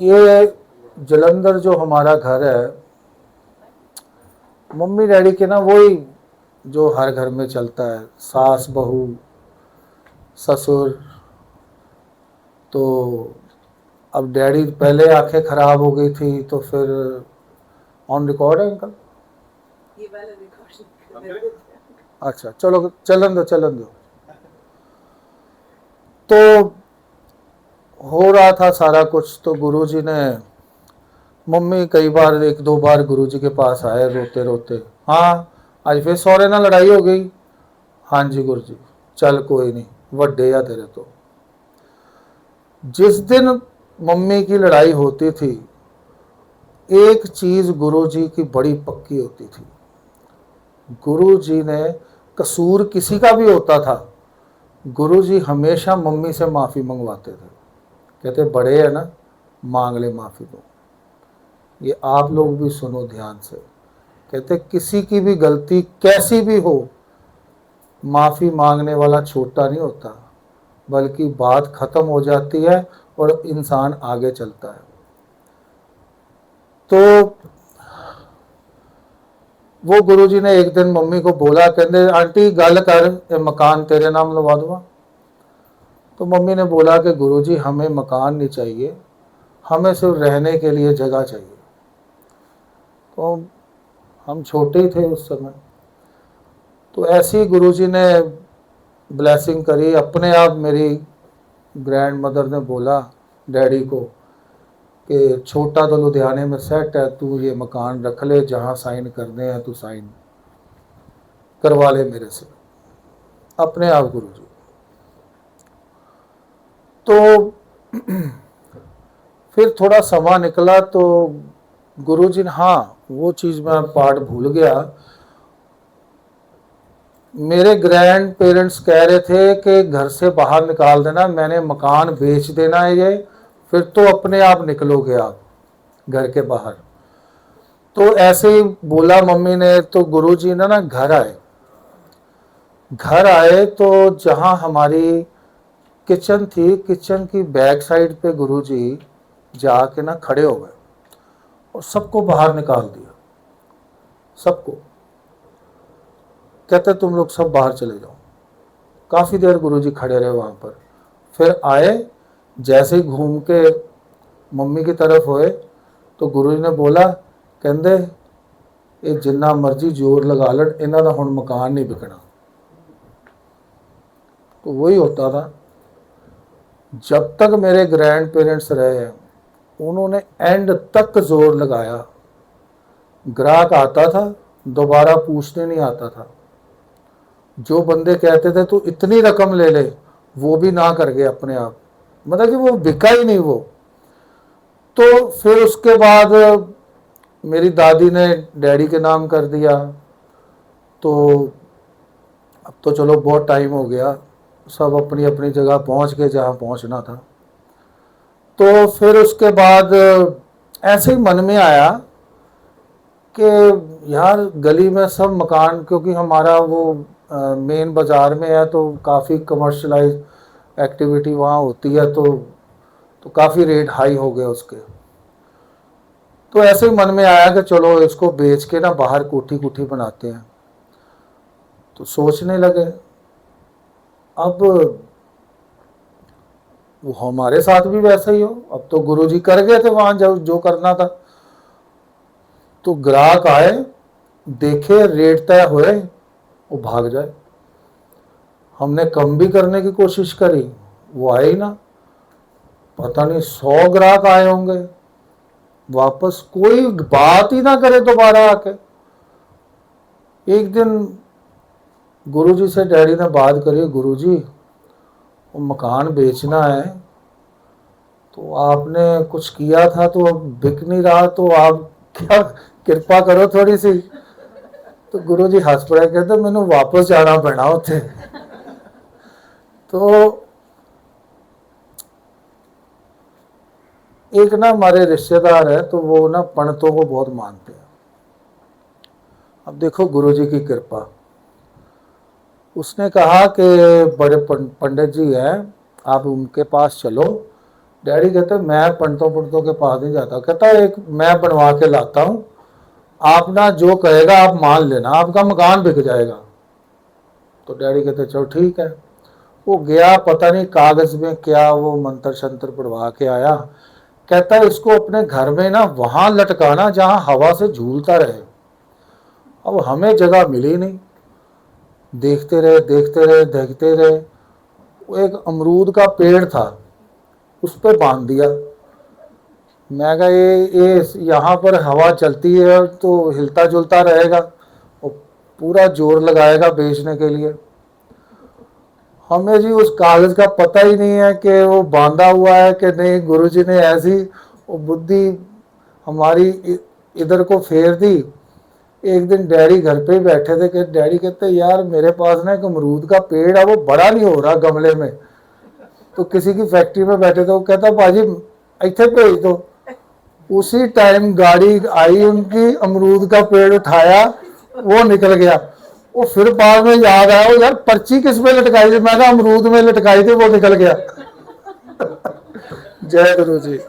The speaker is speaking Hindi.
ये जलंधर जो हमारा घर है, मम्मी डैडी के ना वही जो हर घर में चलता है, सास बहू ससुर। तो अब डैडी पहले आंखें खराब हो गई थी तो फिर ऑन रिकॉर्ड है अंकल? ये वाला रिकॉर्डिंग। अच्छा चलो चलन दो। तो हो रहा था सारा कुछ, तो गुरुजी ने, मम्मी कई बार एक दो बार गुरुजी के पास आए रोते रोते। हाँ आज फिर सौरे ना लड़ाई हो गई? हाँ जी गुरुजी। चल कोई नहीं, वड्डे या तेरे तो। जिस दिन मम्मी की लड़ाई होती थी, एक चीज गुरुजी की बड़ी पक्की होती थी। गुरुजी ने, कसूर किसी का भी होता था, गुरुजी हमेशा मम्मी से माफ़ी मंगवाते थे। कहते बड़े है ना, मांग ले माफ़ी दो। ये आप लोग भी सुनो ध्यान से। कहते किसी की भी गलती कैसी भी हो, माफ़ी मांगने वाला छोटा नहीं होता, बल्कि बात ख़त्म हो जाती है और इंसान आगे चलता है। तो वो गुरुजी ने एक दिन मम्मी को बोला, कहते आंटी गल कर, ये मकान तेरे नाम लगा दूँगा। तो मम्मी ने बोला कि गुरुजी हमें मकान नहीं चाहिए, हमें सिर्फ रहने के लिए जगह चाहिए। तो हम छोटे ही थे उस समय। तो ऐसे ही गुरुजी ने ब्लेसिंग करी। अपने आप मेरी ग्रैंड मदर ने बोला डैडी को कि छोटा तो लुधियाने में सेट है, तू ये मकान रख ले, जहाँ साइन करने हैं तू साइन करवा ले मेरे से। अपने आप गुरुजी। तो फिर थोड़ा समय निकला तो गुरुजी ने, हाँ वो चीज़ मैं पार्ट भूल गया, मेरे ग्रैंड पेरेंट्स कह रहे थे कि घर से बाहर निकाल देना, मैंने मकान बेच देना है ये, फिर तो अपने आप निकलोगे आप घर के बाहर। तो ऐसे ही बोला मम्मी ने। तो गुरुजी ने ना घर आए तो जहाँ हमारी किचन थी, किचन की बैक साइड पे गुरुजी जाके ना खड़े हो गए और सबको बाहर निकाल दिया, सबको। कहते तुम लोग सब बाहर चले जाओ। काफ़ी देर गुरुजी खड़े रहे वहाँ पर। फिर आए, जैसे ही घूम के मम्मी की तरफ हुए तो गुरुजी ने बोला, कहते ये जिन्ना मर्जी जोर लगा लन, इन्हों का हुण मकान नहीं बिकना। तो वही होता था, जब तक मेरे ग्रैंड पेरेंट्स रहे हैं उन्होंने एंड तक जोर लगाया। ग्राहक आता था, दोबारा पूछने नहीं आता था। जो बंदे कहते थे तू इतनी रकम ले ले, वो भी ना कर गए अपने आप, मतलब कि वो बिका ही नहीं वो। तो फिर उसके बाद मेरी दादी ने डैडी के नाम कर दिया। तो अब तो चलो बहुत टाइम हो गया, सब अपनी अपनी जगह पहुंच गए जहाँ पहुंचना था। तो फिर उसके बाद ऐसे ही मन में आया कि यार गली में सब मकान, क्योंकि हमारा वो मेन बाज़ार में है तो काफ़ी कमर्शलाइज एक्टिविटी वहाँ होती है, तो काफ़ी रेट हाई हो गए उसके। तो ऐसे ही मन में आया कि चलो इसको बेच के ना बाहर कोठी कोठी बनाते हैं। तो सोचने लगे। अब वो हमारे साथ भी वैसा ही हो, अब तो गुरुजी कर गए थे वहाँ जो करना था। तो ग्राहक आए, देखे रेट तय हुए, वो भाग जाए। हमने कम भी करने की कोशिश करी, वो आए ही ना। पता नहीं 100 ग्राहक आए होंगे, वापस कोई बात ही ना करे दोबारा आके। एक दिन गुरुजी से डैडी ने बात करी, गुरुजी वो मकान बेचना है, तो आपने कुछ किया था तो अब बिक नहीं रहा, तो आप क्या कृपा करो थोड़ी सी। तो गुरुजी हंस पड़े, कहते मैंने वापस जाना पैना उसे। तो एक ना हमारे रिश्तेदार है, तो वो ना पंडितों को बहुत मानते हैं। अब देखो गुरुजी की कृपा, उसने कहा कि बड़े पंडित जी हैं, आप उनके पास चलो, डैडी कहते मैं पंडितों पंडितों के पास नहीं जाता। कहता एक मैं बनवा के लाता हूँ, आप ना जो कहेगा आप मान लेना, आपका मकान बिक जाएगा। तो डैडी कहते चलो ठीक है। वो गया, पता नहीं कागज में क्या वो मंत्र शंत्र पढ़वा के आया। कहता है इसको अपने घर में ना वहां लटकाना जहां हवा से झूलता रहे। अब हमें जगह मिली नहीं, देखते रहे देखते रहे देखते रहे। वो एक अमरूद का पेड़ था, उस पर बांध दिया। मैं कहा ये यहाँ पर हवा चलती है तो हिलता जुलता रहेगा, और पूरा जोर लगाएगा बेचने के लिए। हमें जी उस कागज का पता ही नहीं है कि वो बांधा हुआ है कि नहीं। गुरुजी ने ऐसी वो बुद्धि हमारी इधर को फेर दी। एक दिन डैडी घर पे ही बैठे थे कि डैडी कहते यार मेरे पास ना एक अमरूद का पेड़ है, वो बड़ा नहीं हो रहा गमले में। तो किसी की फैक्ट्री में बैठे थे, वो कहता बाजी इतने भेज दो। उसी टाइम गाड़ी आई उनकी, अमरूद का पेड़ उठाया, वो निकल गया। वो फिर बाद में याद आया वो यार पर्ची किस में लटकाई थी, मैंने अमरूद में लटकाई थी, वो निकल गया। जय गुरु जी।